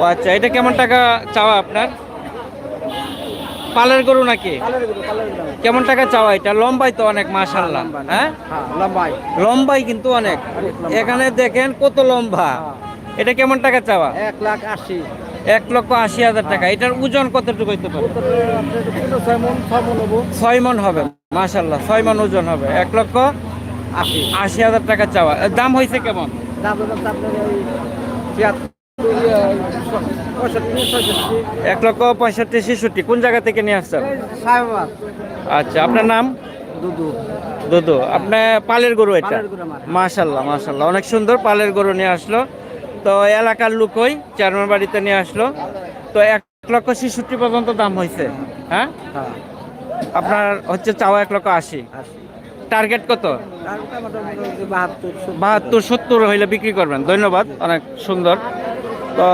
ও আচ্ছা, এটা কেমন টাকা চাওয়া আপনার? পালের গরু নাকি? কেমন টাকা চাওয়া এটা? লম্বাই তো অনেক, মাশাআল্লাহ। হ্যাঁ, লম্বাই। লম্বাই কিন্তু অনেক। এখানে দেখেন কত লম্বা। এটা কেমন টাকা চাওয়া? 1,80,000। 1,80,000 টাকা। এটার ওজন কতটুকু হইতে পারে? 6 মণ হবে। মাশাআল্লাহ, 6 মণ ওজন হবে। 1,80,000 টাকা চাওয়া। দাম হয়েছে কেমন? দাম আপনার ওই 1,65,000-1,65,000-66,000। কোন জায়গা থেকে নিয়ে আসছেন? আচ্ছা, আপনার নাম? দুধু। দুদু। আপনার পালের গরু এটা? পালের গরু আমার। মাশাআল্লাহ, মাশাআল্লাহ, অনেক সুন্দর পালের গরু নিয়ে আসলো। তো এলাকার লোকই চেয়ারম্যান বাড়িতে নিয়ে আসলো। তো 1,65,000 পর্যন্ত দাম হয়েছে। হ্যাঁ, হ্যাঁ, আপনার হচ্ছে চাওয়া 1,80,000। টার্গেট কত? 72, 72-70 হইলে বিক্রি করবেন। ধন্যবাদ, অনেক সুন্দর। তো